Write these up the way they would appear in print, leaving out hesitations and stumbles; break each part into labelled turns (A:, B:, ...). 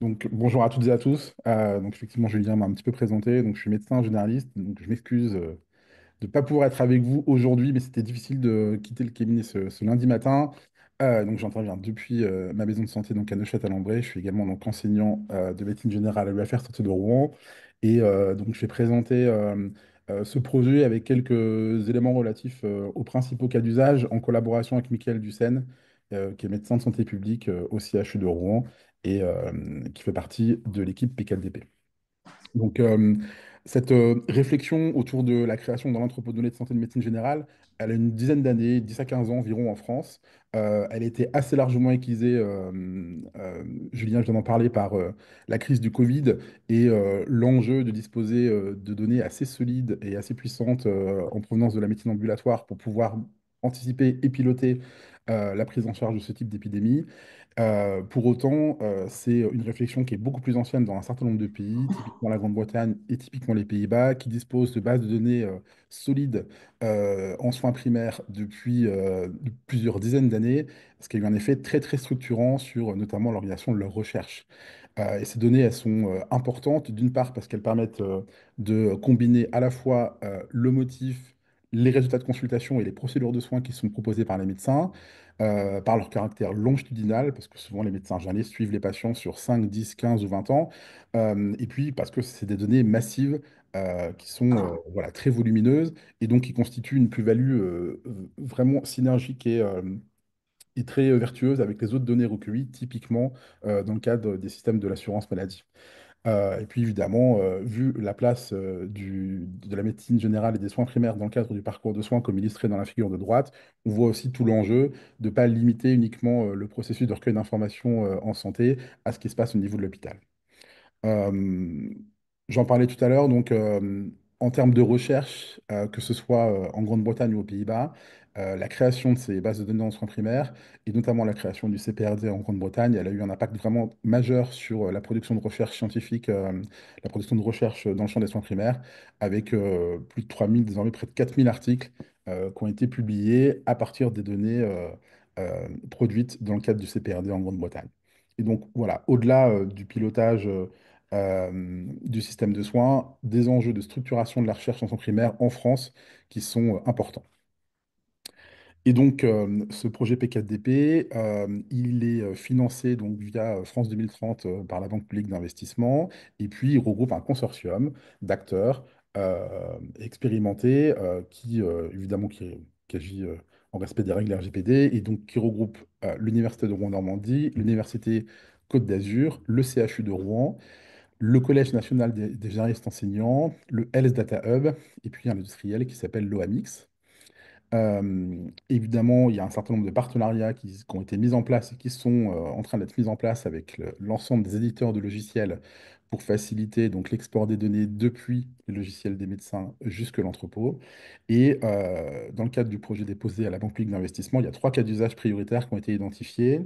A: Donc, bonjour à toutes et à tous. Donc, effectivement, Julien m'a un petit peu présenté. Donc, je suis médecin généraliste. Donc, je m'excuse de ne pas pouvoir être avec vous aujourd'hui, mais c'était difficile de quitter le cabinet ce lundi matin. Donc, j'interviens depuis ma maison de santé donc à Neuchâtel-en-Bray. Je suis également donc enseignant de médecine générale à l'UFR Santé de Rouen. Et donc, je vais présenter ce projet avec quelques éléments relatifs aux principaux cas d'usage en collaboration avec Mickaël Dussène, qui est médecin de santé publique au CHU de Rouen et qui fait partie de l'équipe PKDP. Donc, cette réflexion autour de la création dans l'entrepôt de données de santé de médecine générale, elle a une dizaine d'années, 10 à 15 ans environ en France. Elle a été assez largement aiguisée, Julien, je viens d'en parler, par la crise du Covid et l'enjeu de disposer de données assez solides et assez puissantes en provenance de la médecine ambulatoire pour pouvoir anticiper et piloter la prise en charge de ce type d'épidémie. Pour autant, c'est une réflexion qui est beaucoup plus ancienne dans un certain nombre de pays, typiquement la Grande-Bretagne et typiquement les Pays-Bas, qui disposent de bases de données solides en soins primaires depuis plusieurs dizaines d'années, ce qui a eu un effet très très structurant sur notamment l'organisation de leurs recherches. Et ces données, elles sont importantes, d'une part parce qu'elles permettent de combiner à la fois le motif, les résultats de consultation et les procédures de soins qui sont proposées par les médecins, par leur caractère longitudinal, parce que souvent les médecins généralistes suivent les patients sur 5, 10, 15 ou 20 ans, et puis parce que c'est des données massives qui sont voilà, très volumineuses et donc qui constituent une plus-value vraiment synergique et très vertueuse avec les autres données recueillies, typiquement dans le cadre des systèmes de l'assurance maladie. Et puis évidemment, vu la place de la médecine générale et des soins primaires dans le cadre du parcours de soins, comme illustré dans la figure de droite, on voit aussi tout l'enjeu de ne pas limiter uniquement le processus de recueil d'informations en santé à ce qui se passe au niveau de l'hôpital. Euh, J'en parlais tout à l'heure, donc en termes de recherche, que ce soit en Grande-Bretagne ou aux Pays-Bas, la création de ces bases de données en soins primaires, et notamment la création du CPRD en Grande-Bretagne, elle a eu un impact vraiment majeur sur la production de recherche scientifique, la production de recherche dans le champ des soins primaires, avec plus de 3000, désormais près de 4000 articles qui ont été publiés à partir des données produites dans le cadre du CPRD en Grande-Bretagne. Et donc voilà, au-delà du pilotage du système de soins, des enjeux de structuration de la recherche en soins primaires en France qui sont importants. Et donc, ce projet P4DP, il est financé donc via France 2030 par la Banque publique d'investissement, et puis il regroupe un consortium d'acteurs expérimentés évidemment, qui agit en respect des règles RGPD, et donc qui regroupe l'Université de Rouen-Normandie, l'Université Côte d'Azur, le CHU de Rouen, le Collège national des généralistes enseignants, le Health Data Hub, et puis un industriel qui s'appelle l'OAMX. Évidemment, il y a un certain nombre de partenariats qui ont été mis en place et qui sont en train d'être mis en place avec l'ensemble des éditeurs de logiciels pour faciliter donc l'export des données depuis les logiciels des médecins jusque l'entrepôt. Et dans le cadre du projet déposé à la Banque publique d'investissement, il y a trois cas d'usage prioritaires qui ont été identifiés.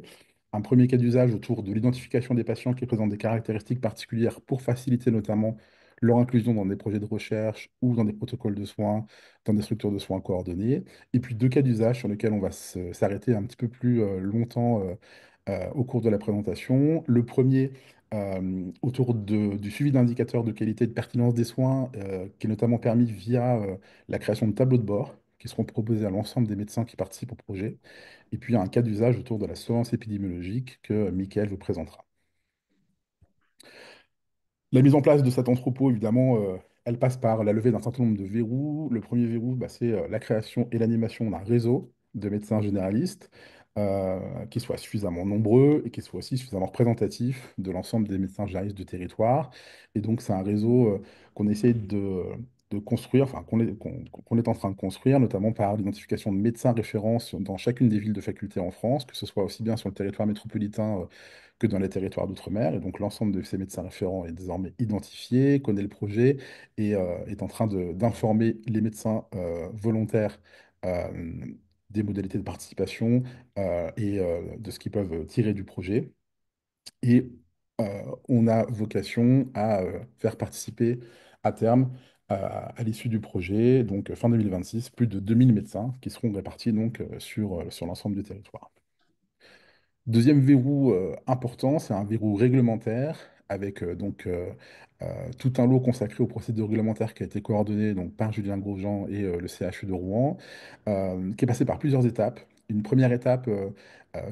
A: Un premier cas d'usage autour de l'identification des patients qui présentent des caractéristiques particulières pour faciliter notamment leur inclusion dans des projets de recherche ou dans des protocoles de soins, dans des structures de soins coordonnées. Et puis deux cas d'usage sur lesquels on va s'arrêter un petit peu plus longtemps au cours de la présentation. Le premier, autour du suivi d'indicateurs de qualité et de pertinence des soins, qui est notamment permis via la création de tableaux de bord qui seront proposés à l'ensemble des médecins qui participent au projet. Et puis un cas d'usage autour de la surveillance épidémiologique que Mickaël vous présentera. La mise en place de cet entrepôt, évidemment, elle passe par la levée d'un certain nombre de verrous. Le premier verrou, bah, c'est la création et l'animation d'un réseau de médecins généralistes qui soit suffisamment nombreux et qui soit aussi suffisamment représentatif de l'ensemble des médecins généralistes du territoire. Et donc, c'est un réseau qu'on essaie de construire, enfin, qu'on est en train de construire, notamment par l'identification de médecins référents dans chacune des villes de faculté en France, que ce soit aussi bien sur le territoire métropolitain que dans les territoires d'outre-mer. Et donc l'ensemble de ces médecins référents est désormais identifié, connaît le projet et est en train d'informer les médecins volontaires euh, des modalités de participation et de ce qu'ils peuvent tirer du projet. Et on a vocation à faire participer à terme à l'issue du projet, donc fin 2026, plus de 2000 médecins qui seront répartis donc sur l'ensemble du territoire. Deuxième verrou important, c'est un verrou réglementaire avec tout un lot consacré aux procédures réglementaires qui a été coordonné donc, par Julien Grosjean et le CHU de Rouen, qui est passé par plusieurs étapes. Une première étape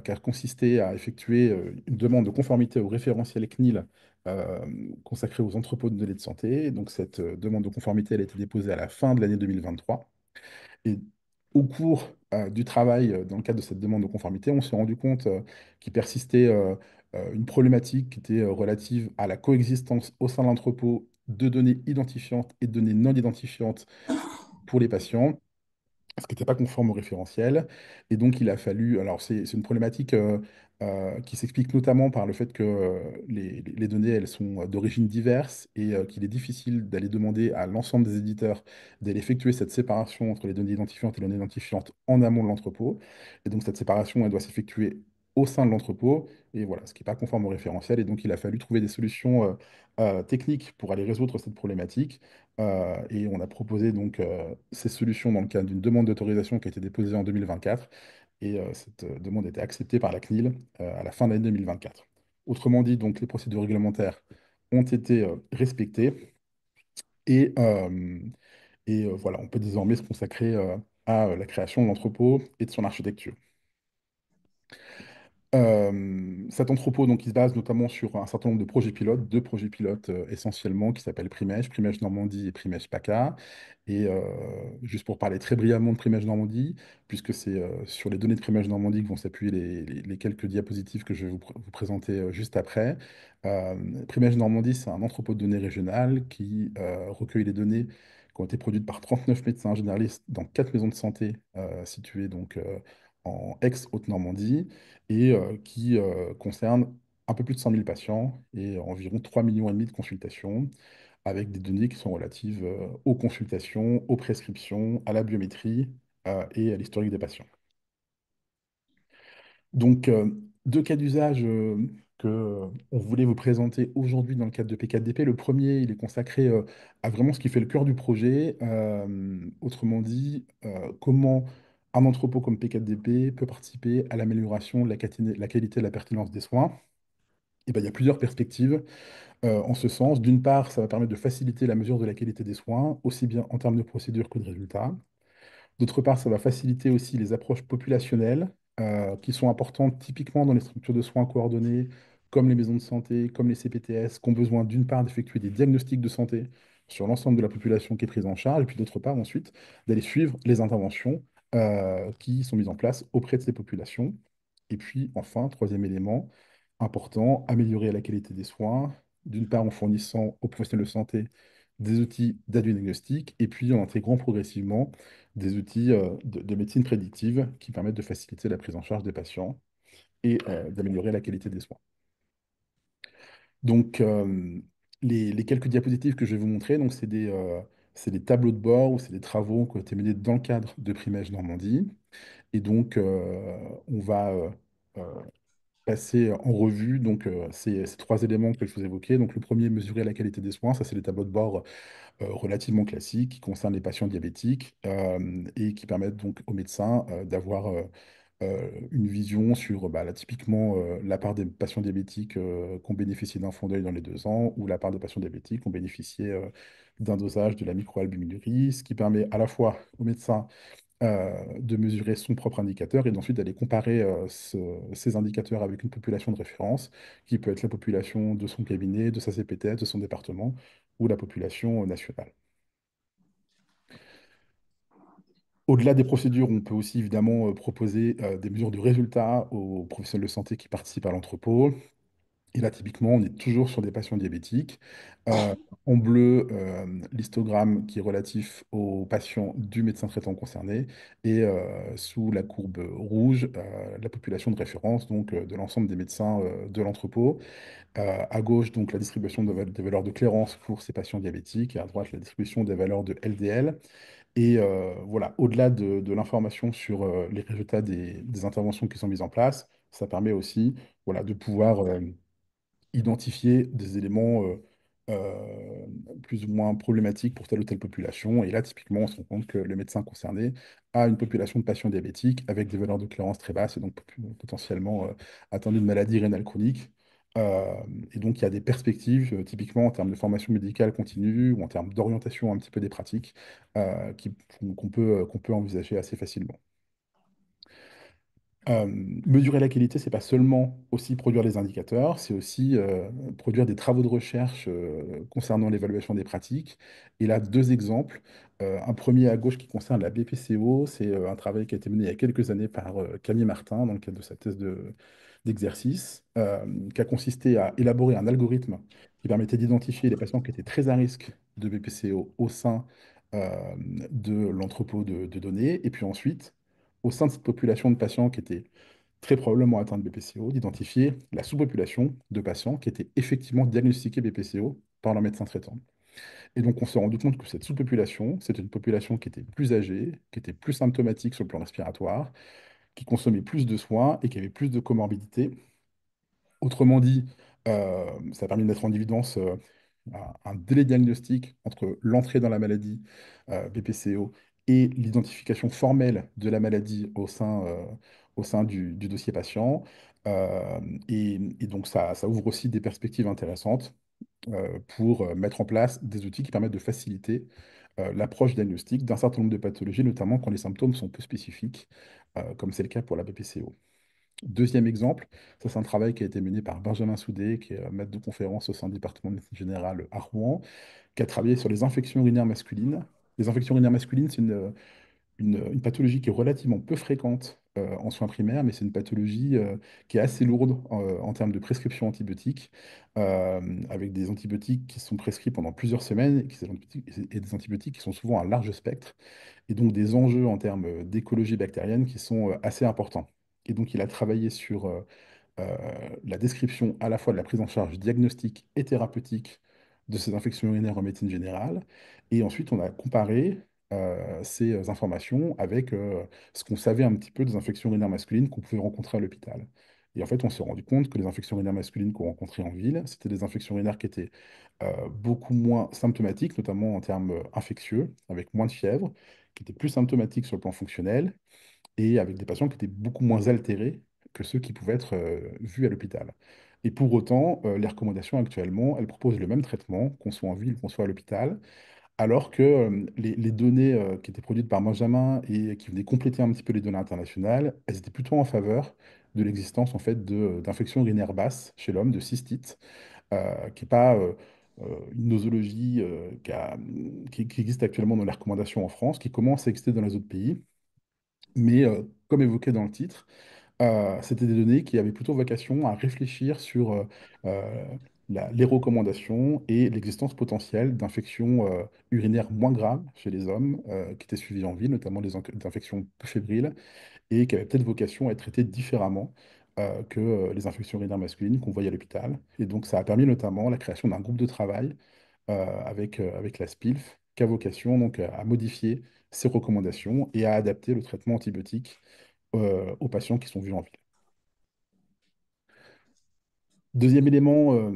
A: qui a consisté à effectuer une demande de conformité au référentiel CNIL euh, consacré aux entrepôts de données de santé. Donc cette demande de conformité elle a été déposée à la fin de l'année 2023. Et au cours du travail dans le cadre de cette demande de conformité, on s'est rendu compte qu'il persistait une problématique qui était relative à la coexistence au sein de l'entrepôt de données identifiantes et de données non identifiantes pour les patients, ce qui n'était pas conforme au référentiel. Et donc, il a fallu. Alors, c'est une problématique qui s'explique notamment par le fait que les données, elles sont d'origine diverse et qu'il est difficile d'aller demander à l'ensemble des éditeurs d'aller effectuer cette séparation entre les données identifiantes et les non identifiantes en amont de l'entrepôt. Et donc, cette séparation, elle doit s'effectuer au sein de l'entrepôt. Et voilà, ce qui n'est pas conforme au référentiel. Et donc, il a fallu trouver des solutions techniques pour aller résoudre cette problématique. Et on a proposé donc ces solutions dans le cadre d'une demande d'autorisation qui a été déposée en 2024. Et cette demande a été acceptée par la CNIL à la fin de l'année 2024. Autrement dit, donc, les procédures réglementaires ont été respectées et, voilà, on peut désormais se consacrer à la création de l'entrepôt et de son architecture. Cet entrepôt, donc, il se base notamment sur un certain nombre de projets pilotes, deux projets pilotes essentiellement, qui s'appellent Primège, Primège Normandie et Primège PACA. Et juste pour parler très brièvement de Primège Normandie, puisque c'est sur les données de Primège Normandie que vont s'appuyer les quelques diapositives que je vais vous présenter juste après. Primège Normandie, c'est un entrepôt de données régional qui recueille les données qui ont été produites par 39 médecins généralistes dans 4 maisons de santé situées donc, en ex-Haute-Normandie et qui concerne un peu plus de 100 000 patients et environ 3,5 millions de consultations, avec des données qui sont relatives aux consultations, aux prescriptions, à la biométrie et à l'historique des patients. Donc, deux cas d'usage que on voulait vous présenter aujourd'hui dans le cadre de P4DP. Le premier, il est consacré à vraiment ce qui fait le cœur du projet. Autrement dit, comment un entrepôt comme P4DP peut participer à l'amélioration de la qualité et la pertinence des soins. Et ben, il y a plusieurs perspectives en ce sens. D'une part, ça va permettre de faciliter la mesure de la qualité des soins, aussi bien en termes de procédure que de résultats. D'autre part, ça va faciliter aussi les approches populationnelles qui sont importantes typiquement dans les structures de soins coordonnées, comme les maisons de santé, comme les CPTS, qui ont besoin d'une part d'effectuer des diagnostics de santé sur l'ensemble de la population qui est prise en charge, et puis d'autre part ensuite d'aller suivre les interventions qui sont mises en place auprès de ces populations. Et puis enfin, troisième élément important, améliorer la qualité des soins, d'une part en fournissant aux professionnels de santé des outils d'adiagnostic, et puis en intégrant progressivement des outils de médecine prédictive qui permettent de faciliter la prise en charge des patients et d'améliorer la qualité des soins. Donc, les quelques diapositives que je vais vous montrer, donc c'est des tableaux de bord ou c'est des travaux qui ont été menés dans le cadre de Primège Normandie. Et donc, on va euh, passer en revue ces trois éléments que je vous évoquais. Donc, le premier, mesurer la qualité des soins. Ça, c'est des tableaux de bord relativement classiques qui concernent les patients diabétiques et qui permettent donc aux médecins d'avoir une vision sur typiquement la part des patients diabétiques qui ont bénéficié d'un fonds d'œil dans les 2 ans ou la part des patients diabétiques qui ont bénéficié d'un dosage de la microalbuminurie, ce qui permet à la fois aux médecins de mesurer son propre indicateur et d'ensuite d'aller comparer ces indicateurs avec une population de référence qui peut être la population de son cabinet, de sa CPTS, de son département ou la population nationale. Au-delà des procédures, on peut aussi évidemment proposer des mesures de résultats aux professionnels de santé qui participent à l'entrepôt. Et là, typiquement, on est toujours sur des patients diabétiques. Euh, En bleu, l'histogramme qui est relatif aux patients du médecin traitant concerné. Et sous la courbe rouge, la population de référence, donc de l'ensemble des médecins de l'entrepôt. À gauche, donc la distribution des valeurs de clairance pour ces patients diabétiques. Et à droite, la distribution des valeurs de LDL. Et voilà, au-delà de l'information sur les résultats des interventions qui sont mises en place, ça permet aussi voilà, de pouvoir identifier des éléments euh, plus ou moins problématiques pour telle ou telle population. Et là, typiquement, on se rend compte que le médecin concerné a une population de patients diabétiques avec des valeurs de clairance très basses et donc potentiellement atteints d'une maladie rénale chronique. Euh, et donc, il y a des perspectives, typiquement en termes de formation médicale continue ou en termes d'orientation un petit peu des pratiques, qu'on peut envisager assez facilement. Mesurer la qualité, c'est pas seulement aussi produire des indicateurs, c'est aussi produire des travaux de recherche concernant l'évaluation des pratiques. Et là, deux exemples. Un premier à gauche qui concerne la BPCO, c'est un travail qui a été mené il y a quelques années par Camille Martin dans le cadre de sa thèse d'exercice, qui a consisté à élaborer un algorithme qui permettait d'identifier les patients qui étaient très à risque de BPCO au sein de l'entrepôt de données, et puis ensuite au sein de cette population de patients qui étaient très probablement atteints de BPCO, d'identifier la sous-population de patients qui étaient effectivement diagnostiqués BPCO par leur médecin traitant. Et donc, on s'est rendu compte que cette sous-population, c'était une population qui était plus âgée, qui était plus symptomatique sur le plan respiratoire, qui consommait plus de soins et qui avait plus de comorbidités. Autrement dit, ça a permis de mettre en évidence un délai diagnostic entre l'entrée dans la maladie BPCO et l'identification formelle de la maladie au sein du dossier patient. Euh, et donc, ça ouvre aussi des perspectives intéressantes pour mettre en place des outils qui permettent de faciliter l'approche diagnostique d'un certain nombre de pathologies, notamment quand les symptômes sont peu spécifiques, comme c'est le cas pour la BPCO. Deuxième exemple, ça c'est un travail qui a été mené par Benjamin Soudé, qui est maître de conférence au sein du département de médecine générale à Rouen, qui a travaillé sur les infections urinaires masculines. Les infections urinaires masculines, c'est une pathologie qui est relativement peu fréquente en soins primaires, mais c'est une pathologie qui est assez lourde en termes de prescription antibiotique, avec des antibiotiques qui sont prescrits pendant plusieurs semaines et des antibiotiques qui sont souvent à large spectre, et donc des enjeux en termes d'écologie bactérienne qui sont assez importants. Et donc il a travaillé sur euh, la description à la fois de la prise en charge diagnostique et thérapeutique de ces infections urinaires en médecine générale. Et ensuite, on a comparé ces informations avec ce qu'on savait un petit peu des infections urinaires masculines qu'on pouvait rencontrer à l'hôpital. Et en fait, on s'est rendu compte que les infections urinaires masculines qu'on rencontrait en ville, c'était des infections urinaires qui étaient beaucoup moins symptomatiques, notamment en termes infectieux, avec moins de fièvre, qui étaient plus symptomatiques sur le plan fonctionnel et avec des patients qui étaient beaucoup moins altérés que ceux qui pouvaient être vus à l'hôpital. Et pour autant, les recommandations actuellement, elles proposent le même traitement, qu'on soit en ville, qu'on soit à l'hôpital, alors que les données qui étaient produites par Benjamin et qui venaient compléter un petit peu les données internationales, elles étaient plutôt en faveur de l'existence en fait d'infections urinaires basses chez l'homme, de cystite, qui n'est pas une nosologie qui existe actuellement dans les recommandations en France, qui commence à exister dans les autres pays. Mais comme évoqué dans le titre, c'était des données qui avaient plutôt vocation à réfléchir sur euh, les recommandations et l'existence potentielle d'infections urinaires moins graves chez les hommes qui étaient suivis en ville, notamment des infections peu fébriles, et qui avaient peut-être vocation à être traitées différemment que les infections urinaires masculines qu'on voyait à l'hôpital. Et donc ça a permis notamment la création d'un groupe de travail avec la SPILF, qui a vocation donc à modifier ces recommandations et à adapter le traitement antibiotique aux patients qui sont vus en ville. Deuxième élément,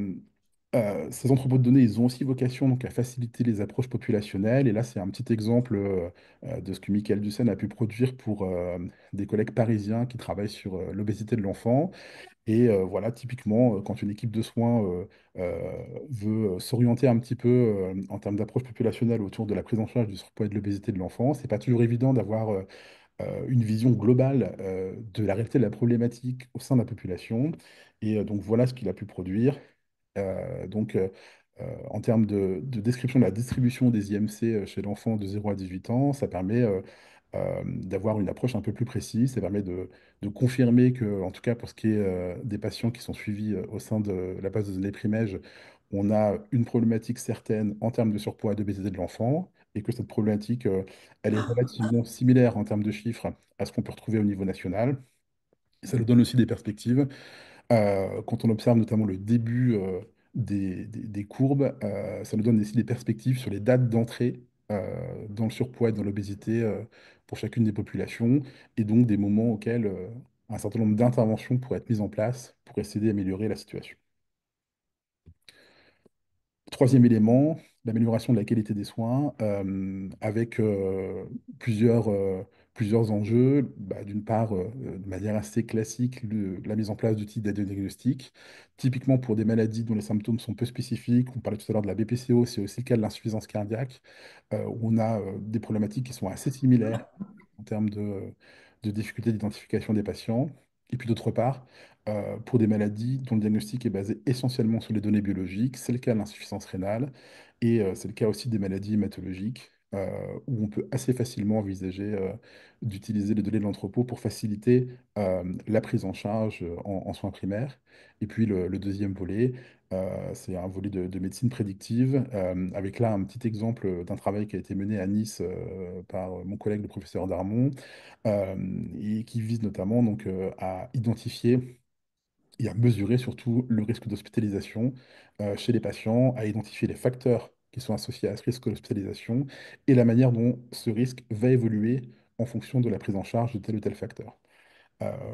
A: ces entrepôts de données, ils ont aussi vocation donc, à faciliter les approches populationnelles. Et là, c'est un petit exemple de ce que Michael Dussen a pu produire pour des collègues parisiens qui travaillent sur l'obésité de l'enfant. Et voilà, typiquement, quand une équipe de soins veut s'orienter un petit peu en termes d'approche populationnelle autour de la prise en charge du surpoids et de l'obésité de l'enfant, c'est pas toujours évident d'avoir une vision globale de la réalité de la problématique au sein de la population. Et donc voilà ce qu'il a pu produire. En termes de description de la distribution des IMC chez l'enfant de 0 à 18 ans, ça permet d'avoir une approche un peu plus précise. Ça permet de confirmer que, en tout cas pour ce qui est des patients qui sont suivis au sein de la base de données Primège, on a une problématique certaine en termes de surpoids et d'obésité de l'enfant, et que cette problématique, elle est relativement similaire en termes de chiffres à ce qu'on peut retrouver au niveau national. Et ça nous donne aussi des perspectives quand on observe notamment le début des courbes, ça nous donne aussi des perspectives sur les dates d'entrée dans le surpoids et dans l'obésité pour chacune des populations, et donc des moments auxquels un certain nombre d'interventions pourraient être mises en place pour essayer d'améliorer la situation. Troisième élément, l'amélioration de la qualité des soins avec plusieurs enjeux. Bah, d'une part, de manière assez classique, la mise en place d'outils d'aide diagnostic. Typiquement pour des maladies dont les symptômes sont peu spécifiques, on parlait tout à l'heure de la BPCO, c'est aussi le cas de l'insuffisance cardiaque, où on a des problématiques qui sont assez similaires en termes de difficulté d'identification des patients. Et puis d'autre part, pour des maladies dont le diagnostic est basé essentiellement sur les données biologiques. C'est le cas de l'insuffisance rénale et c'est le cas aussi des maladies hématologiques où on peut assez facilement envisager d'utiliser les données de l'entrepôt pour faciliter la prise en charge en soins primaires. Et puis le deuxième volet, c'est un volet de médecine prédictive avec là un petit exemple d'un travail qui a été mené à Nice par mon collègue le professeur Darmon euh, et qui vise notamment donc, à identifier et à mesurer surtout le risque d'hospitalisation chez les patients, à identifier les facteurs qui sont associés à ce risque d'hospitalisation et la manière dont ce risque va évoluer en fonction de la prise en charge de tel ou tel facteur.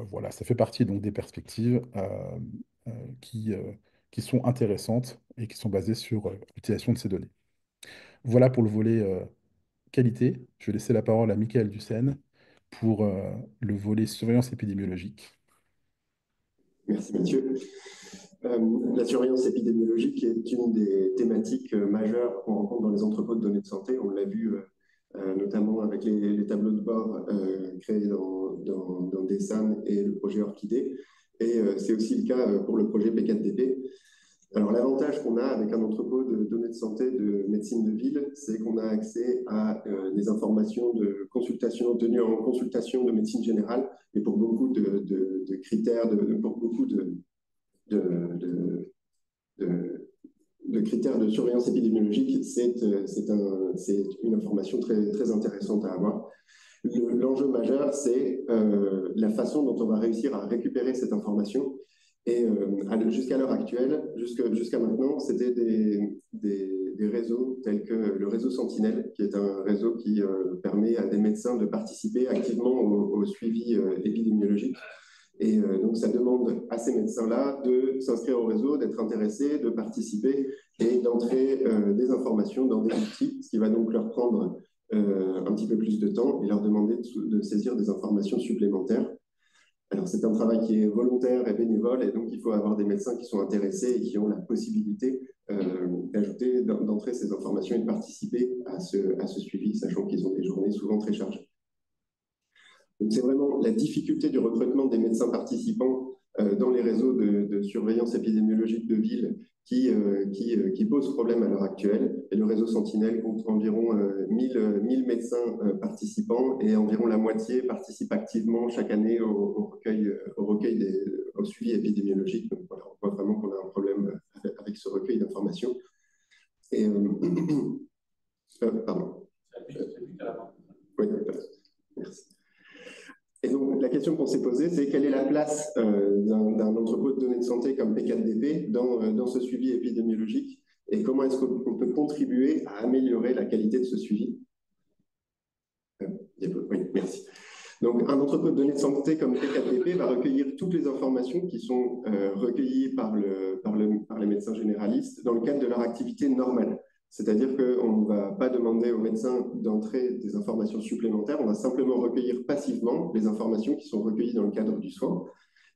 A: Voilà, ça fait partie donc des perspectives euh, qui, euh, qui sont intéressantes et qui sont basées sur l'utilisation de ces données. Voilà pour le volet qualité. Je vais laisser la parole à Michael Dussen pour le volet surveillance épidémiologique.
B: Merci Mathieu. La surveillance épidémiologique est une des thématiques majeures qu'on rencontre dans les entrepôts de données de santé. On l'a vu notamment avec les tableaux de bord créés dans DESAN et le projet Orchidée. Et c'est aussi le cas pour le projet P4DP. Alors l'avantage qu'on a avec un entrepôt de données de santé de médecine de ville, c'est qu'on a accès à des informations de consultation, tenues en consultation de médecine générale, et pour beaucoup de critères, pour beaucoup de, de, de critères de surveillance épidémiologique, c'est une information très intéressante à avoir. L'enjeu majeur, c'est la façon dont on va réussir à récupérer cette information. Et jusqu'à l'heure actuelle, jusqu'à maintenant, c'était des réseaux tels que le réseau Sentinelle, qui est un réseau qui permet à des médecins de participer activement au suivi épidémiologique. Et donc, ça demande à ces médecins-là de s'inscrire au réseau, d'être intéressés, de participer et d'entrer des informations dans des outils, ce qui va donc leur prendre un petit peu plus de temps et leur demander de saisir des informations supplémentaires. Alors, c'est un travail qui est volontaire et bénévole, et donc il faut avoir des médecins qui sont intéressés et qui ont la possibilité d'ajouter, d'entrer ces informations et de participer à ce suivi, sachant qu'ils ont des journées souvent très chargées. Donc, c'est vraiment la difficulté du recrutement des médecins participants dans les réseaux de surveillance épidémiologique de ville qui pose problème à l'heure actuelle. Et le réseau Sentinelle compte environ 1000 médecins participants et environ la moitié participent activement chaque année au suivi épidémiologique. Donc voilà, on voit vraiment qu'on a un problème avec ce recueil d'informations. Et, pardon. Oui, merci. Et donc, la question qu'on s'est posée, c'est quelle est la place d'un entrepôt de données de santé comme P4DP dans ce suivi épidémiologique et comment est-ce qu'on peut contribuer à améliorer la qualité de ce suivi? Oui, merci. Donc, un entrepôt de données de santé comme P4DP va recueillir toutes les informations qui sont recueillies par les médecins généralistes dans le cadre de leur activité normale. C'est-à-dire qu'on ne va pas demander aux médecins d'entrer des informations supplémentaires, on va simplement recueillir passivement les informations qui sont recueillies dans le cadre du soin.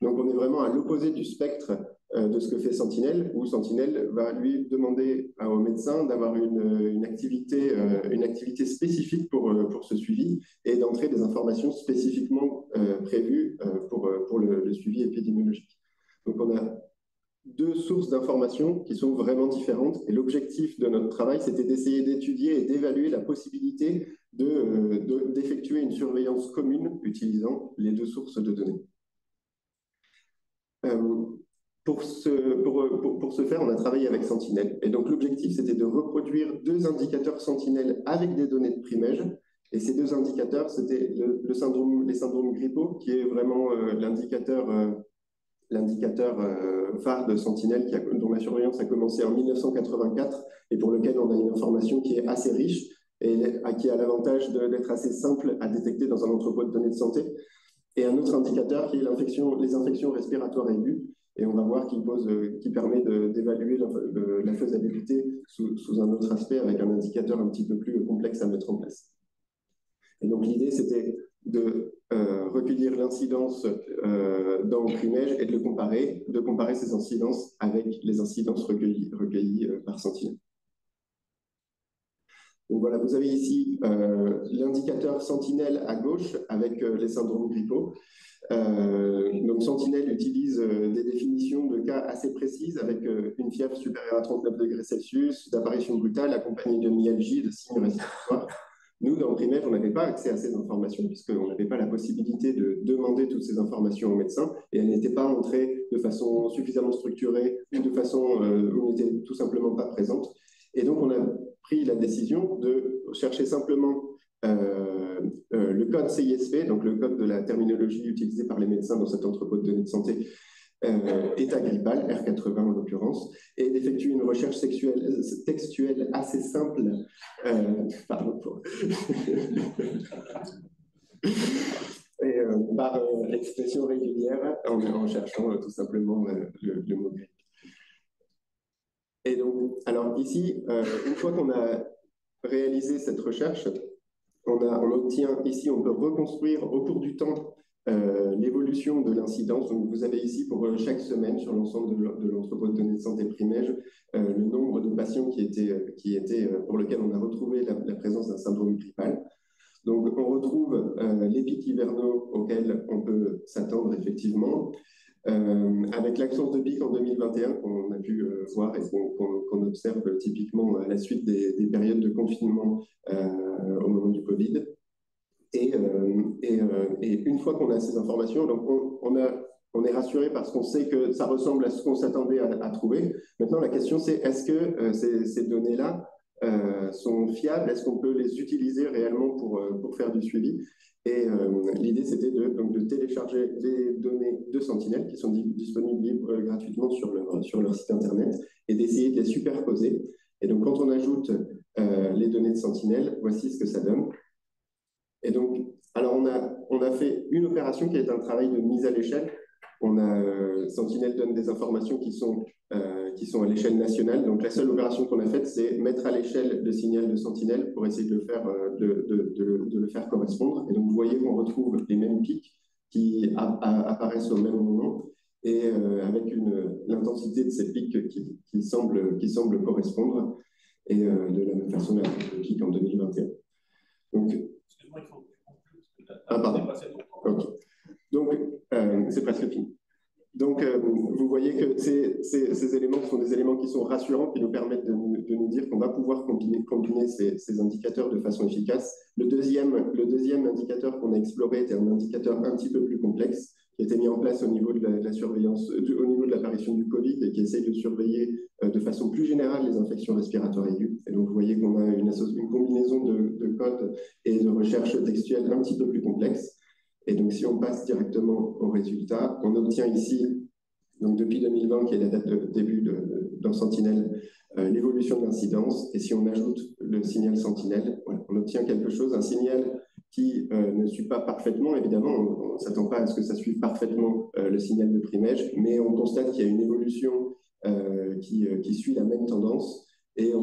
B: Donc on est vraiment à l'opposé du spectre de ce que fait Sentinelle, où Sentinelle va lui demander aux médecins d'avoir une activité spécifique pour ce suivi et d'entrer des informations spécifiquement prévues pour le suivi épidémiologique. Donc on a deux sources d'informations qui sont vraiment différentes. Et l'objectif de notre travail, c'était d'essayer d'étudier et d'évaluer la possibilité d'effectuer une surveillance commune utilisant les deux sources de données. Pour ce faire, on a travaillé avec Sentinelle. Et donc, l'objectif, c'était de reproduire deux indicateurs Sentinelle avec des données de primège. Et ces deux indicateurs, c'était les syndromes grippaux, qui est vraiment l'indicateur phare de Sentinelle dont la surveillance a commencé en 1984 et pour lequel on a une information qui est assez riche et qui a l'avantage d'être assez simple à détecter dans un entrepôt de données de santé. Et un autre indicateur qui est les infections respiratoires aiguës, Et on va voir qu'il permet d'évaluer la faisabilité sous un autre aspect avec un indicateur un petit peu plus complexe à mettre en place. Et donc l'idée, c'était de recueillir l'incidence dans Primège et de comparer ces incidences avec les incidences recueillies par Sentinel. Donc voilà, vous avez ici l'indicateur Sentinel à gauche avec les syndromes grippaux. Donc Sentinel utilise des définitions de cas assez précises avec une fièvre supérieure à 39 degrés Celsius, d'apparition brutale accompagnée de myalgie, de signes respiratoires. Nous, dans Primège, on n'avait pas accès à ces informations puisqu'on n'avait pas la possibilité de demander toutes ces informations aux médecins et elles n'étaient pas entrées de façon suffisamment structurée ou de façon où n'étaient tout simplement pas présentes. Et donc, on a pris la décision de chercher simplement le code CISP, donc le code de la terminologie utilisée par les médecins dans cet entrepôt de données de santé, état grippal, R80 en l'occurrence, et d'effectuer une recherche textuelle assez simple, par expression régulière, en cherchant tout simplement le mot grippe. Et donc, alors ici, une fois qu'on a réalisé cette recherche, on obtient ici, on peut reconstruire au cours du temps l'évolution de l'incidence. Donc, vous avez ici pour chaque semaine sur l'ensemble de l'entrepôt de données de santé Primège le nombre de patients pour lesquels on a retrouvé la présence d'un syndrome grippal. Donc, on retrouve les pics hivernaux auxquels on peut s'attendre effectivement. Avec l'absence de pic en 2021 qu'on a pu voir et qu'on observe typiquement à la suite des périodes de confinement au moment du Covid. Et une fois qu'on a ces informations, donc on est rassuré parce qu'on sait que ça ressemble à ce qu'on s'attendait à trouver. Maintenant, la question c'est est-ce que ces données-là sont fiables? Est-ce qu'on peut les utiliser réellement pour faire du suivi? Et l'idée, c'était de télécharger les données de Sentinel qui sont disponibles gratuitement sur leur site internet et d'essayer de les superposer. Et donc, quand on ajoute les données de Sentinel, voici ce que ça donne. Et donc, alors on a fait une opération qui est un travail de mise à l'échelle. Sentinel donne des informations qui sont à l'échelle nationale. Donc, la seule opération qu'on a faite, c'est mettre à l'échelle le signal de Sentinel pour essayer de le faire correspondre. Et donc, vous voyez qu'on retrouve les mêmes pics qui apparaissent au même moment et avec l'intensité de ces pics qui semble correspondre et de la même façon avec le pic en 2021. Donc, excuse-moi, il faut... Ah, pardon. Okay. Donc, c'est presque fini. Donc, vous voyez que ces éléments sont des éléments qui sont rassurants, qui nous permettent de nous dire qu'on va pouvoir combiner ces indicateurs de façon efficace. Le deuxième indicateur qu'on a exploré était un indicateur un petit peu plus complexe, qui a été mis en place au niveau de la surveillance, au niveau de l'apparition du Covid et qui essaye de surveiller de façon plus générale les infections respiratoires aiguës. Et donc, vous voyez qu'on a une combinaison de codes et de recherche textuelle un petit peu plus complexe. Et donc, si on passe directement au résultat, on obtient ici, donc depuis 2020, qui est la date de début dans Sentinel, l'évolution de l'incidence. Et si on ajoute le signal Sentinel, voilà, on obtient quelque chose, un signal qui ne suit pas parfaitement, évidemment, on ne s'attend pas à ce que ça suive parfaitement le signal de Primège, mais on constate qu'il y a une évolution qui suit la même tendance. Et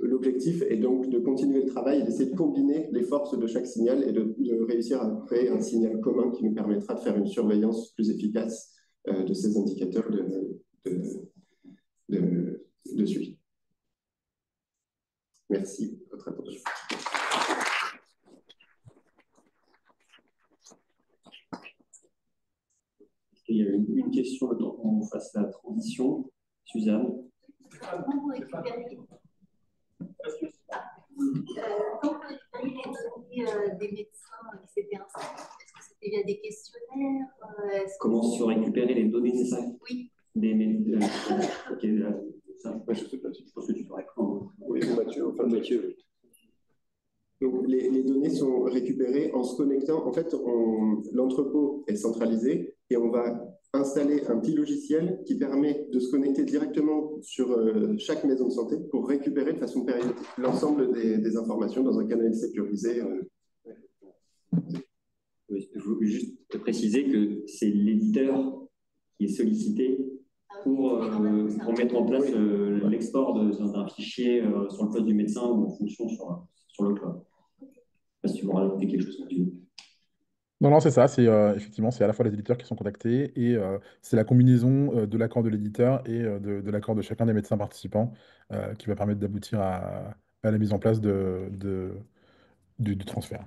B: l'objectif est donc de continuer le travail et d'essayer de combiner les forces de chaque signal et de réussir à créer un signal commun qui nous permettra de faire une surveillance plus efficace de ces indicateurs de suivi. Merci de votre attention.
C: Il y a une question le temps qu'on fasse la transition. Suzanne.
D: Comment vous récupérez les données des médecins qui s'étaient inscrits? Est-ce que c'était via des questionnaires?
C: Comment se récupérer les données, c'est ça?
D: Oui.
C: Des médecins. Ok, ça, je sais pas, je pense que tu peux répondre.
B: Oui, Mathieu. Oui. Donc, les données sont récupérées en se connectant. En fait, l'entrepôt est centralisé et on va installer un petit logiciel qui permet de se connecter directement sur chaque maison de santé pour récupérer de façon périodique l'ensemble des informations dans un canal sécurisé.
C: Oui, je veux juste préciser que c'est l'éditeur qui est sollicité pour mettre en place l'export d'un fichier sur le poste du médecin ou en fonction sur le cloud. Je ne sais pas si tu veux rajouter quelque chose, Mathieu.
A: Non, non, c'est ça. C'est effectivement, c'est à la fois les éditeurs qui sont contactés et c'est la combinaison de l'accord de l'éditeur et de l'accord de chacun des médecins participants qui va permettre d'aboutir à la mise en place du transfert.